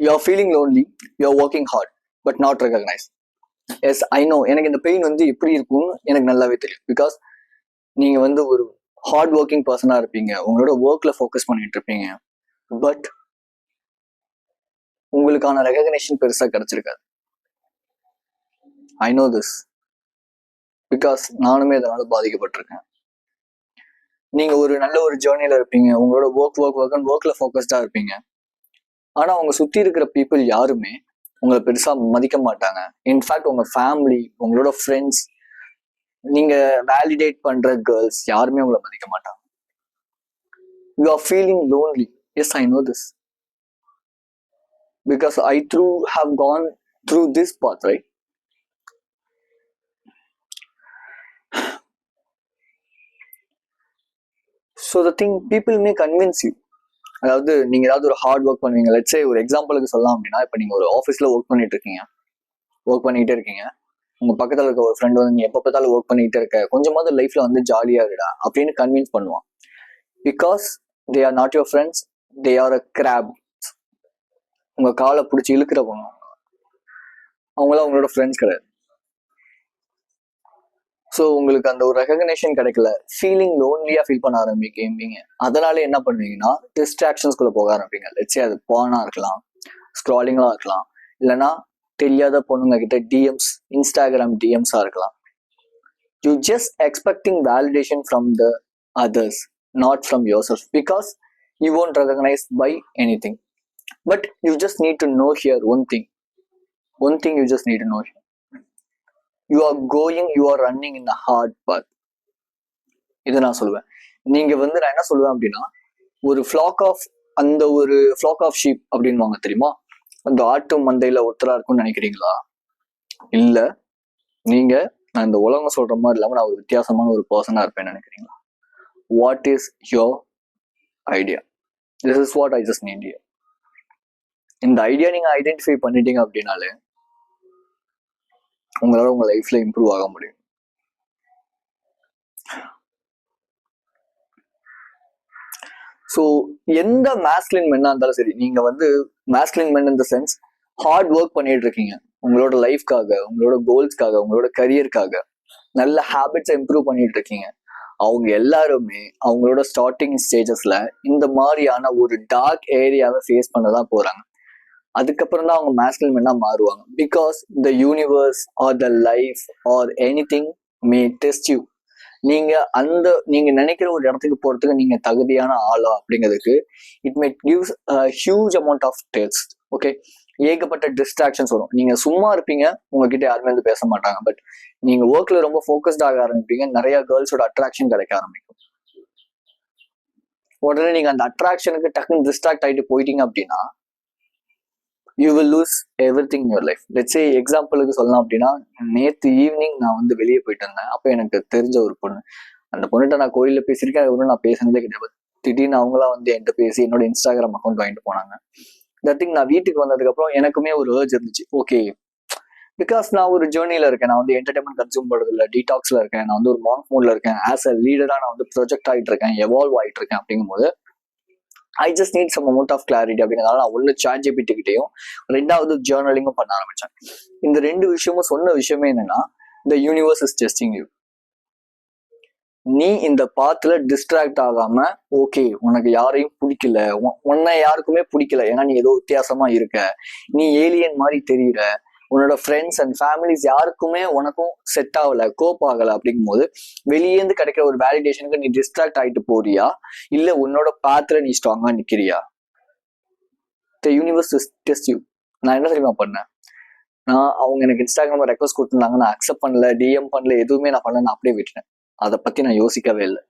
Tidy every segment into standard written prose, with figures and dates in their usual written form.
You are feeling lonely, you are working hard but not recognise. Yes I know, எனக்கு இந்த pain வந்து எப்படி இருக்கும்னு எனக்கு நல்லாவே தெரியும். பிகாஸ் நீங்க வந்து ஒரு ஹார்ட் ஒர்க்கிங் பர்சனா இருப்பீங்க, உங்களோட ஒர்க்ல ஃபோக்கஸ் பண்ணிட்டு இருப்பீங்க, பட் உங்களுக்கான ரெகக்னேஷன் பெருசா கிடைச்சிருக்காது. ஐ நோ திஸ் பிகாஸ் நானுமே அதனால பாதிக்கப்பட்டிருக்கேன். நீங்க ஒரு நல்ல ஒரு ஜேர்னில இருப்பீங்க, உங்களோட ஒர்க்ல ஃபோக்கஸ்டா இருப்பீங்க. ஆனா அவங்க சுத்தி இருக்கிற பீப்புள் யாருமே உங்களை பெருசா மதிக்க மாட்டாங்க. இன்ஃபேக்ட் உங்க ஃபேமிலி, உங்களோட ஃப்ரெண்ட்ஸ், நீங்க வேலிடேட் பண்ற கேர்ள்ஸ் யாருமே உங்களை மதிக்க மாட்டாங்க. You are feeling lonely. Yes I know this because I have gone through this path, right? So the thing, people may convince you. அதாவது நீங்க ஏதாவது ஒரு ஹார்ட் ஒர்க் பண்ணுவீங்க. லெட்ஸ் சே ஒரு எக்ஸாம்பிளுக்கு சொல்லலாம் அப்படின்னா, இப்போ நீங்க ஒரு ஆஃபீஸ்ல ஒர்க் பண்ணிட்டே இருக்கீங்க. உங்க பக்கத்துல இருக்க ஒரு ஃப்ரெண்ட் வந்து நீ எப்ப பார்த்தாலும் ஒர்க் பண்ணிட்டே இருக்க, கொஞ்சமாவது லைஃப்ல வந்து ஜாலியா இருடா அப்படின்னு கன்வின்ஸ் பண்ணுவான். Because they are not your friends, they are a crap. உங்க காலை பிடிச்சி இழுக்கிறவங்க, அவங்களாம் உங்களோட ஃப்ரெண்ட்ஸ் கிடையாது. ஸோ உங்களுக்கு அந்த ஒரு ரெகக்னேஷன் கிடைக்கல, ஃபீலிங் லோன்லியா ஃபீல் பண்ண ஆரம்பிப்பீங்க. அதனால என்ன பண்ணுவீங்கன்னா, டிஸ்ட்ராக்ஷன்ஸ்குள்ள போக ஆரம்பிப்பீங்க. லெட்ஸே அது பானா இருக்கலாம், ஸ்க்ராலிங்கா இருக்கலாம், இல்லைன்னா தெரியாத பொண்ணுங்க கிட்ட டிஎம்ஸ், இன்ஸ்டாகிராம் டிஎம்ஸா இருக்கலாம். You just expecting validation from the others, not from your self, because you won't recognize by anything. But you just need to know here one thing you just need to know here. You are running in a hard path. இதை நான் சொல்லுவேன். நீங்க வந்து நான் என்ன சொல்லுவேன் அப்படின்னா, ஒரு ஃபிளாக் ஆஃப் ஷீப் அப்படின்வாங்க தெரியுமா? அந்த ஆட்டு மந்தையில ஒருத்தரா இருக்கும்னு நினைக்கிறீங்களா? இல்ல, நீங்க நான் இந்த உலகம் சொல்ற மாதிரி இல்லாம நான் ஒரு வித்தியாசமான ஒரு பர்சனா இருப்பேன்னு நினைக்கிறீங்களா? What is your idea? This is what I just NEET here. இந்த ஐடியா நீங்க ஐடென்டிஃபை பண்ணிட்டீங்க அப்படின்னாலே உங்களால உங்க லைஃப்ல இம்ப்ரூவ் ஆக முடியும். ஸோ எந்த மேஸ்குலின் மென்னா இருந்தாலும் சரி, நீங்க வந்து masculine men in the sense hard work பண்ணிட்டு இருக்கீங்க, உங்களோட லைஃப்காக, உங்களோட கோல்ஸ்க்காக, உங்களோட கரியருக்காக நல்ல ஹேபிட்ஸை இம்ப்ரூவ் பண்ணிட்டு இருக்கீங்க. அவங்க எல்லாருமே அவங்களோட ஸ்டார்டிங் ஸ்டேஜஸ்ல இந்த மாதிரியான ஒரு டார்க் ஏரியாவை ஃபேஸ் பண்ணதான் போறாங்க. அதுக்கப்புறம் தான் அவங்க மேஸ்குலின் மென்னா மாறுவாங்க. Because the universe or the life or anything may test you. நீங்க நினைக்கிற ஒரு இடத்துக்கு போறதுக்கு நீங்க தகுதியான ஆளா அப்படிங்கிறதுக்கு it may gives huge amount of test. Okay, ஏகப்பட்ட டிஸ்ட்ராக்ஷன்ஸ் வரும். நீங்க சும்மா இருப்பீங்க, உங்ககிட்ட யாருமே வந்து பேச மாட்டாங்க. பட் நீங்க ஒர்க்ல ரொம்ப ஃபோக்கஸ்ட் ஆக ஆரம்பிப்பீங்க, நிறைய கேர்ள்ஸோட அட்ராக்ஷன் கிடைக்க ஆரம்பிக்கும். உடனே நீங்க அந்த அட்ராக்ஷனுக்கு டக்குன்னு டிஸ்ட்ராக்ட் ஆகிட்டு போயிட்டீங்க அப்படின்னா you will lose everything in your life. Let's say எக்ஸாம்பிளுக்கு சொல்லலாம் அப்படின்னா, நேற்று ஈவினிங் நான் வந்து வெளியே போயிட்டு இருந்தேன். அப்போ எனக்கு தெரிஞ்ச ஒரு பொண்ணு, அந்த பொண்ணுகிட்ட நான் கோயிலில் பேசியிருக்கேன், அது ஒன்றும் நான் பேசுனதே கிடையாது. திடீர்னு அவங்களாம் வந்து என்கிட்ட பேசி என்னோட இன்ஸ்டாகிராம் அக்கௌண்ட் வாங்கிட்டு போனாங்க. இந்த திங் நான் வீட்டுக்கு வந்ததுக்கப்புறம் எனக்குமே ஒரு ஏர்ஜ் இருந்துச்சு. ஓகே, பிகாஸ் நான் ஒரு ஜேர்னியில் இருக்கேன், நான் வந்து என்டர்டைன்மெண்ட் கன்சியூம் பண்ணுறது இல்லை, டீடாக்ஸில் இருக்கேன், நான் வந்து ஒரு மாங்க் மூட்ல இருக்கேன், ஆஸ் அ லீடராக நான் வந்து ப்ரொஜெக்ட் ஆகிட்டு இருக்கேன், எவால்வ் ஆகிட்டு இருக்கேன். அப்படிங்கும்போது I just need some amount of clarity. அப்படிங்கிறதால நான் ஒன்று ChatGPT கிட்டையும், ரெண்டாவது ஜேர்னலிங்கும் பண்ண ஆரம்பிச்சேன். இந்த ரெண்டு விஷயமும் சொன்ன விஷயமே என்னன்னா, the universe is testing you. நீ இந்த பாத்துல டிஸ்ட்ராக்ட் ஆகாம, ஓகே உனக்கு யாரையும் பிடிக்கல, உன்னை யாருக்குமே பிடிக்கல, ஏன்னா நீ ஏதோ வித்தியாசமா இருக்க, நீ ஏலியன் மாதிரி தெரியுற, உன்னோட ஃப்ரெண்ட்ஸ் அண்ட் ஃபேமிலிஸ் யாருக்குமே உனக்கும் செட் ஆகல, கோப் ஆகல. அப்படிங்கும் போது வெளியேந்து கிடைக்கிற ஒரு வேலிடேஷனுக்கு நீ டிஸ்ட்ராக்ட் ஆகிட்டு போறியா, இல்ல உன்னோட பாத்துல நீ ஸ்ட்ராங்கா நிக்கிறியா? The universe test you. நான் என்ன தெரியுமா பண்ணேன், அவங்க எனக்கு இன்ஸ்டாகிராம் ரெக்வஸ்ட் கொடுத்துருந்தாங்க, நான் அக்செப்ட் பண்ணல, டிஎம் பண்ணல, எதுவுமே நான் பண்ணல, நான் அப்படியே விட்டுட்டேன். அதை பத்தி நான் யோசிக்கவே இல்லை.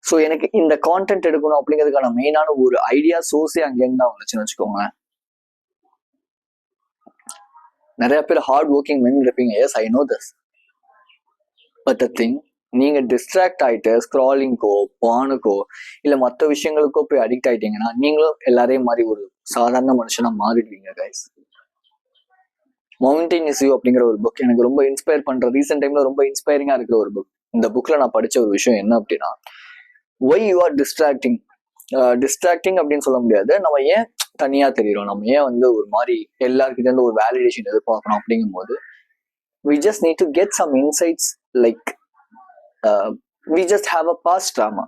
ஸோ எனக்கு இந்த கான்டென்ட் எடுக்கணும் அப்படிங்கிறதுக்கான மெயினான ஒரு ஐடியா சோர்ஸே அங்கேருந்து தான் வந்துச்சுன்னு வச்சுக்கோங்களேன். நிறைய பேர் ஹார்ட் ஒர்க்கிங் மென் இருப்பீங்க. Yes I know this. But the thing, நீங்க டிஸ்ட்ராக்ட் ஆயிட்டு ஸ்க்ராலிங்கோ, பானுக்கோ, இல்ல மற்ற விஷயங்களுக்கோ போய் அடிக்ட் ஆயிட்டீங்கன்னா நீங்களும் எல்லாரையும் மாதிரி ஒரு சாதாரண மனுஷனா மாறிடுவீங்க கைஸ். மவுண்டைன் இஸ் யூ அப்படிங்கிற ஒரு புக் எனக்கு ரொம்ப இன்ஸ்பயர் பண்ற, ரீசெண்ட் டைம்ல ரொம்ப இன்ஸ்பைரிங்கா இருக்கிற ஒரு புக். இந்த புக்ல நான் படிச்ச ஒரு விஷயம் என்ன அப்படின்னா, ஒய் யூ ஆர் டிஸ்ட்ராக்டிங் அப்படின்னு சொல்ல முடியாது. நம்ம ஏன் தனியா தெரியும். நம்ம ஏன் வந்து ஒரு மாதிரி எல்லாருக்கிட்ட இருந்து ஒரு வேலிடேஷன் எதிர்பார்க்கணும் அப்படிங்கும் போது we just need to get some insights like we just have a past trauma.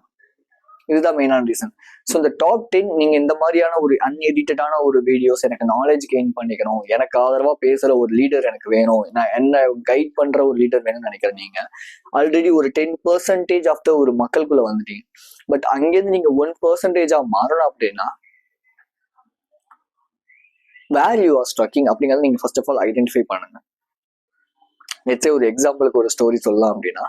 இதுதான் மெயினான ரீசன். ஸோ இந்த டாப் 10 நீங்க இந்த மாதிரியான ஒரு அன்எடிட்டடான ஒரு வீடியோஸ், எனக்கு நாலேஜ் கெயின் பண்ணிக்கணும், எனக்கு ஆதரவா பேசுற ஒரு லீடர் எனக்கு வேணும், நான் என்ன கைட் பண்ற ஒரு லீடர் வேணும்னு நினைக்கிறேன். நீங்க ஆல்ரெடி ஒரு 10% ஆஃப் த ஒரு மக்களுக்குள்ள வந்துட்டீங்க. பட் அங்கேருந்து நீங்க 1% மாறணும் அப்படின்னா வேர் யூ ஆர் ஸ்ட்ரக்கிங் அப்படிங்கிறத நீங்க ஃபர்ஸ்ட் ஆஃப் ஆல் ஐடென்டிஃபை பண்ணுங்க. நெச்சே ஒரு எக்ஸாம்பிளுக்கு ஒரு ஸ்டோரி சொல்லலாம் அப்படின்னா,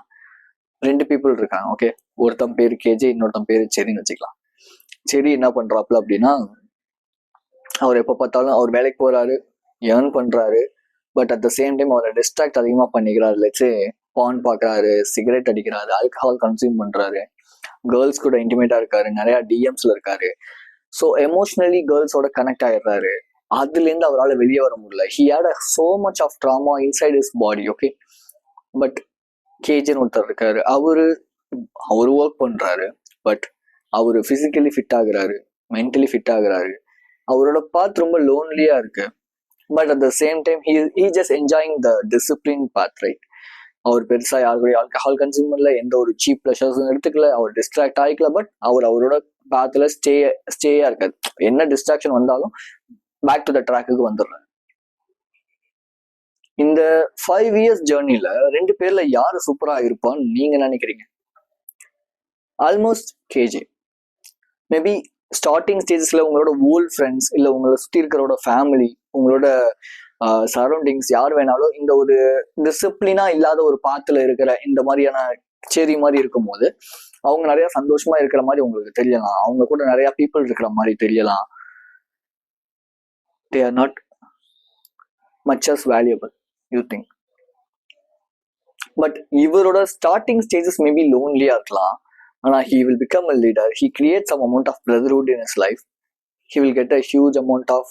2 பீப்புள் இருக்காங்க. ஓகே, ஒருத்தன் பேரு கேஜே, இன்னொருத்தன் பேரு செரின்னு வச்சுக்கலாம். செரி என்ன பண்றாப்புல அப்படின்னா, அவர் எப்ப பார்த்தாலும் அவர் வேலைக்கு போறாரு, ஏர்ன் பண்றாரு, but at the same time அவரை டிஸ்ட்ராக்ட் அதிகமா பண்ணிக்கிறாரு. லெட்ஸே பான் பாக்குறாரு, சிகரெட் அடிக்கிறாரு, ஆல்கஹால் கன்சியூம் பண்றாரு, கேர்ள்ஸ் கூட இன்டிமேட்டா இருக்காரு, நிறைய டிஎம்ஸ்ல இருக்காரு. ஸோ எமோஷனலி கேர்ள்ஸோட கனெக்ட் ஆயிடுறாரு. அதுல இருந்து அவரால் வெளியே வர முடியல. He had so much of trauma inside his body. Okay, but Kejan ஒருத்தர் இருக்காரு, அவரு ஒர்க் பண்றாரு, பட் அவரு பிசிக்கலி ஃபிட் ஆகுறாரு, மென்டலி ஃபிட் ஆகுறாரு. அவரோட பாத் ரொம்ப லோன்லியா இருக்கு, but at the same time he just enjoying the discipline path, right? அவர் பெருசா யாருடைய ஆல்கஹால் கன்சியூம் பண்ணல, எந்த ஒரு சீப் ப்ளஷர்ஸும் எடுத்துக்கல, அவர் டிஸ்ட்ராக்ட் ஆகிக்கல, பட் அவரோட பாத்துல ஸ்டேயா இருக்காது. என்ன டிஸ்ட்ராக்ஷன் வந்தாலும் பேக் டு த ட்ராக்குக்கு வந்துடுறாரு. இந்த 5 years ஜேர்னில 2 பேர்ல யாரு சூப்பரா இருப்பான்னு நீங்க நினைக்கிறீங்க? ஆல்மோஸ்ட் கேஜே. மேபி ஸ்டார்டிங் ஸ்டேஜஸ்ல உங்களோட ஓல்ட் ஃப்ரெண்ட்ஸ், இல்ல உங்களை சுத்தி இருக்கிறோட ஃபேமிலி, உங்களோட சரௌண்டிங்ஸ் யார் வேணாலும் இந்த ஒரு டிசிப்ளினா இல்லாத ஒரு பாத்துல இருக்கிற இந்த மாதிரியான செரி மாதிரி இருக்கும் போது அவங்க நிறைய சந்தோஷமா இருக்கிற மாதிரி உங்களுக்கு தெரியலாம், அவங்க கூட நிறைய பீப்புள் இருக்கிற மாதிரி தெரியலாம். they are not much as valuable you think. but இவரோட ஸ்டார்டிங் ஸ்டேஜஸ் மேபி லோன்லியா இருக்கலாம், ஆனா he will become a leader. He creates some amount of brotherhood in his life. He will get a huge amount of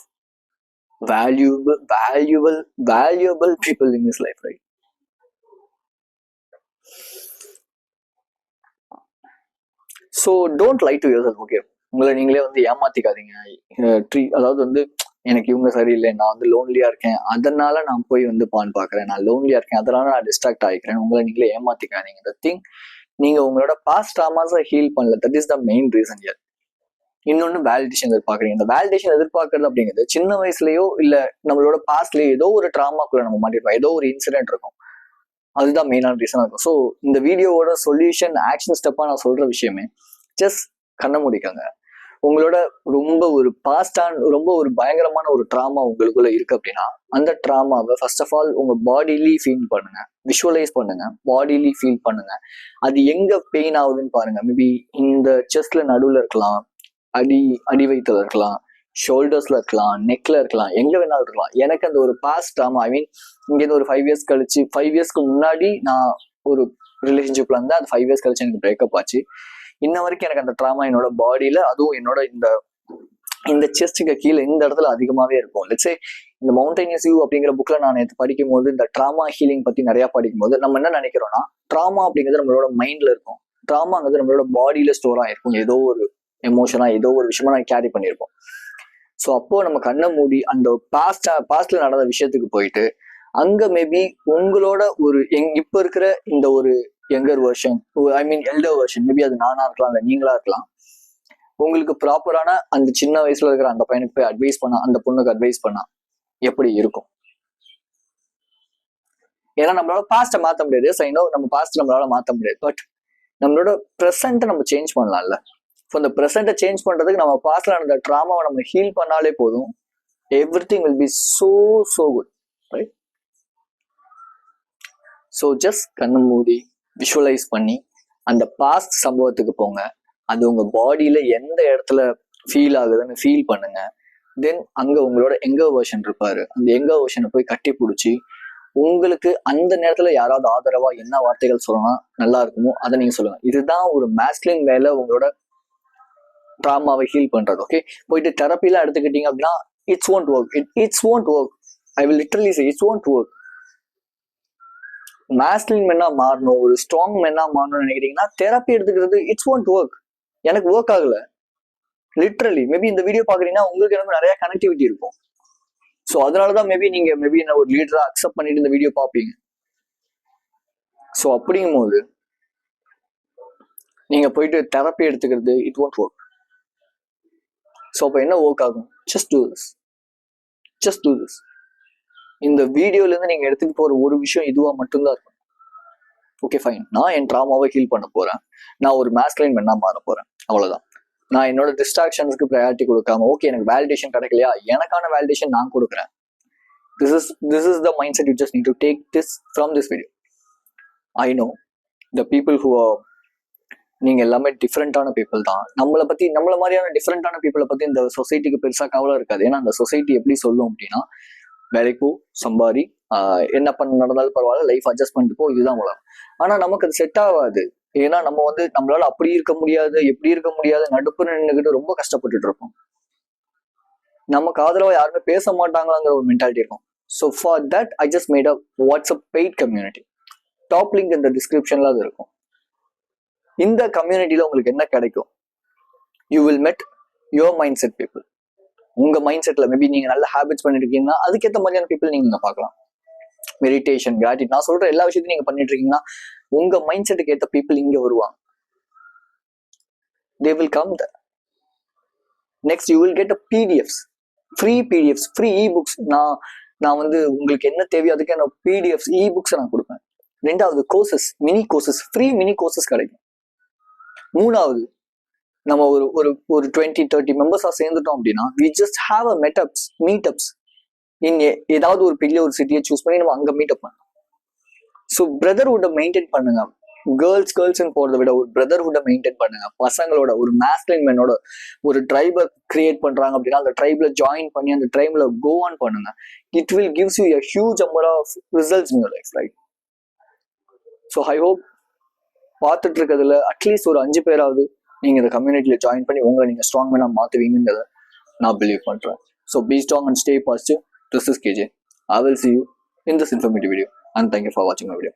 valuable people in his life, right? So don't lie to yourself. Okay, உங்களை நீங்களே வந்து ஏமாத்திக்காதீங்க. அதாவது வந்து எனக்கு இவங்க சரியில்லை, நான் வந்து லோன்லியா இருக்கேன், அதனால நான் போய் வந்து பான் பாக்குறேன், நான் லோன்லியா இருக்கேன் அதனால நான் டிஸ்ட்ராக்ட் ஆகிக்கிறேன், உங்களை நீங்களே ஏமாத்திக்காதீங்க. த திங், நீங்க உங்களோட பாஸ்ட் ட்ராமாஸை ஹீல் பண்ணல, that is the main reason here. இன்னொன்னு வேலிடேஷன் எதிர்பார்க்குறீங்க. இந்த வேலிடேஷன் எதிர்பார்க்கறது அப்படிங்கிறது சின்ன வயசுலயோ இல்ல நம்மளோட பாஸ்ட்லயோ ஏதோ ஒரு ட்ராமாக்குள்ள நம்ம மாட்டிருப்போம், ஏதோ ஒரு இன்சிடென்ட் இருக்கும், அதுதான் மெயினான ரீசனா இருக்கும். ஸோ இந்த வீடியோவோட சொல்யூஷன் ஆக்ஷன் ஸ்டெப்பா நான் சொல்ற விஷயமே, ஜஸ்ட் கண்ண முடிக்கங்க. உங்களோட ரொம்ப ஒரு ரொம்ப ஒரு பயங்கரமான ஒரு ட்ராமா உங்களுக்குள்ள இருக்கு அப்படின்னா அந்த ட்ராமாவை ஃபர்ஸ்ட் ஆஃப் ஆல் உங்க பாடிலி ஃபீல் பண்ணுங்க, விஷுவலைஸ் பண்ணுங்க, பாடிலி ஃபீல் பண்ணுங்க. அது எங்க பெயின் ஆகுதுன்னு பாருங்க. மேபி இந்த செஸ்ட்ல நடுவுல இருக்கலாம், அடி வயிற்றுல இருக்கலாம், ஷோல்டர்ஸ்ல இருக்கலாம், நெக்ல இருக்கலாம், எங்க வேணாலும் இருக்கலாம். எனக்கு அந்த ஒரு பாஸ்ட் ட்ராமா, ஐ மீன் இங்கேருந்து ஒரு 5 years கழிச்சு, 5 yearsக்கு முன்னாடி நான் ஒரு ரிலேஷன்ஷிப்ல இருந்தா அது 5 years கழிச்சு எனக்கு பிரேக்கப் ஆச்சு. இன்ன வரைக்கும் எனக்கு அந்த ட்ராமா என்னோட பாடியில, அதுவும் என்னோட இந்த செஸ்டுக்கு கீழே இந்த இடத்துல அதிகமாவே இருக்கும். லெட்ஸே இந்த மவுண்டனியஸ் வியூ அப்படிங்கிற புக்ல நான் நேற்று படிக்கும் போது இந்த ட்ராமா ஹீலிங் பத்தி நிறைய படிக்கும் போது நம்ம என்ன நினைக்கிறோம்னா, ட்ராமா அப்படிங்கிறது நம்மளோட மைண்ட்ல இருக்கும், ட்ராமாங்கிறது நம்மளோட பாடியில ஸ்டோர் ஆயிருக்கும், ஏதோ ஒரு எமோஷனா ஏதோ ஒரு விஷயமா நான் கேரி பண்ணியிருப்போம். ஸோ அப்போ நம்ம கண்ணை மூடி அந்த பாஸ்ட்ல நடந்த விஷயத்துக்கு போயிட்டு அங்க மேபி உங்களோட ஒரு இப்ப இருக்கிற இந்த ஒரு யங்கர் வெர்ஷன், ஐ மீன் எல்டர் வெர்ஷன், மேபி அது நானா இருக்கலாம், இல்லை நீங்களா இருக்கலாம், உங்களுக்கு ப்ராப்பரான அந்த சின்ன வயசுல இருக்கிற அந்த பையனுக்கு போய் அட்வைஸ் பண்ணா, அந்த பொண்ணுக்கு அட்வைஸ் பண்ணா எப்படி இருக்கும்? ஏன்னா நம்மளால பாஸ்ட மாத்த முடியாது. சைனோ நம்ம பாஸ்ட் நம்மளால மாத்த முடியாது, பட் நம்மளோட ப்ரெசென்ட்டை நம்ம சேஞ்ச் பண்ணலாம்ல. ஸோ அந்த ப்ரெசென்ட்டை சேஞ்ச் பண்றதுக்கு நம்ம பாஸ்ட்ல நடந்த ட்ராமாவை நம்ம ஹீல் பண்ணாலே போதும். Everything will be so good, right? So just கண்ணு மூடி விஷுவலைஸ் பண்ணி அந்த பாஸ்ட் சம்பவத்துக்கு போங்க. அது உங்க பாடியில எந்த இடத்துல ஃபீல் ஆகுதுன்னு ஃபீல் பண்ணுங்க. தென் அங்க உங்களோட எங்கர் வெர்ஷன் இருப்பாரு, அந்த எங்கர் வெர்ஷனை போய் கட்டி பிடிச்சி உங்களுக்கு அந்த நேரத்துல யாராவது ஆதரவா என்ன வார்த்தைகள் சொல்லலாம் நல்லா இருக்குமோ அதை நீங்க சொல்லுங்க. இதுதான் ஒரு மேஸ்குலின் வேலை, உங்களோட ட்ராமாவை ஹீல் பண்றது. ஓகே, போயிட்டு தெரப்பிலாம் எடுத்துக்கிட்டீங்க அப்படின்னா it's won't work. I will literally say it's won't work. Masculine மென்னா மாறணும், ஒரு ஸ்ட்ராங் மென்னா மாறணும்னு நினைக்கிறீங்கன்னா தெரப்பி எடுத்துக்கிறது இட்ஸ் won't work. எனக்கு ஒர்க் ஆகல, லிட்ரலி மேபி இந்த வீடியோ பாக்குறீங்கன்னா உங்களுக்கு எனக்கு நிறைய கனெக்டிவிட்டி இருக்கும். ஸோ அதனாலதான் மேபி நீங்க மேபி என்ன ஒரு லீடரா அக்செப்ட் பண்ணிட்டு இந்த வீடியோ பார்ப்பீங்க. ஸோ அப்படிங்கும் போது நீங்க போயிட்டு தெரப்பி எடுத்துக்கிறது இட் ஒன்ட் ஒர்க். ஸோ அப்போ என்ன ஒர்க் ஆகும்? Just do this. இந்த வீடியோல இருந்து நீங்க எடுத்துட்டு போற ஒரு விஷயம் இதுவா மட்டும்தான் இருக்கும். ஓகே ஃபைன், நான் என் ட்ராமாவை ஹீல் பண்ண போறேன், நான் ஒரு மாஸ்குலைன் மென்னா மாற போறேன், அவ்வளவுதான். நான் என்னோட டிஸ்ட்ராக்ஷன்ஸ்க்கு ப்ரையாரிட்டி கொடுக்காம, ஓகே எனக்கு வேலிடேஷன் கிடைக்கலையா, எனக்கான வேலிடேஷன் நான் கொடுக்குறேன். This is the mindset you just need to take this from this video. I know the people who are, நீங்க எல்லாமே டிஃப்ரெண்டான பீப்புள் தான். நம்மள மாதிரியான டிஃப்ரெண்டான பீப்புளை பத்தி இந்த சொசைட்டிக்கு பெருசா கவலை இருக்காது. ஏன்னா அந்த சொசைட்டி எப்படி சொல்லும் அப்படின்னா, வேலைக்கு போ, சம்பாரி, என்ன பண்ண நடந்தாலும் பரவாயில்ல, லைஃப் அட்ஜஸ்ட் பண்ணிட்டு போ, இதுதான் உலகம். ஆனா நமக்கு அது செட் ஆகாது. ஏன்னா நம்ம நம்மளால அப்படி இருக்க முடியாது, எப்படி இருக்க முடியாது, நடுப்பு நின்றுகிட்டு ரொம்ப கஷ்டப்பட்டுட்டு இருப்போம். நமக்கு ஆதரவா யாருமே பேச மாட்டாங்கங்கிற ஒரு மென்டாலிட்டி இருக்கும். So for that I just made a WhatsApp paid community. Top link இந்த டிஸ்கிரிப்ஷன்ல அது இருக்கும். இந்த கம்யூனிட்டியில உங்களுக்கு என்ன கிடைக்கும்? யூ வில் மெட் யுவர் மைண்ட் செட் பீப்புள். உங்க மைண்ட் செட்ல மேபி நீங்க நல்ல ஹேபிட்ஸ் பண்ணிட்டு இருக்கீங்கன்னா அதுக்கேற்ற மாதிரியான பீப்புள் நீங்க பார்க்கலாம். மெடிடேஷன், கிராட்டிட், நான் சொல்ற எல்லா விஷயத்தையும் நீங்க பண்ணிட்டு இருக்கீங்கன்னா உங்க மைண்ட் செட்டுக்கு ஏற்ற பீப்புள் இங்க வருவாங்க. They will come there. Next you will get a PDFs, free PDFs, free ebooks. நான் உங்களுக்கு என்ன தேவையோ அதுக்கான பிடிஎஃப்ஸ், இ-புக்ஸ் நான் கொடுப்பேன். ரெண்டாவது courses, mini courses, free mini courses கிடைக்கும். மூணாவது, நம்ம ஒரு 20-30 மெம்பர்ஸா சேர்ந்துட்டோம் அப்படின்னா we just have a meetups in ஏதாவது ஒரு பெரிய ஒரு சிட்டியை சூஸ் பண்ணி நம்ம அங்க மீட்டப் பண்ணலாம். ஸோ பிரதர்ஹுட்டை மெயின்டைன் பண்ணுங்க. கேர்ள்ஸ்ன்னு போறதை விட ஒரு பிரதர்ஹுட்டை மெயின்டைன் பண்ணுங்க. பசங்களோட ஒரு மாஸ்குலைன் மேனோட ஒரு ட்ரைபை கிரியேட் பண்றாங்க அப்படின்னா அந்த ட்ரைப்ல ஜாயின் பண்ணி அந்த ட்ரைப்ல கோ ஆன் பண்ணுங்க. It will gives you a huge number of results in your life, right? So I hope பார்த்துட்டு இருக்கிறதுல அட்லீஸ்ட் ஒரு 5 பேராவது நீங்க இந்த கம்யூனிட்டியில ஜாயின் பண்ணி உங்களை நீங்க ஸ்ட்ராங் மேனா மாத்துவீங்கன்றத நான் பிலீவ் பண்றேன். So be strong and stay positive. This is KJ. I will see you in this informative video and thank you for watching my video.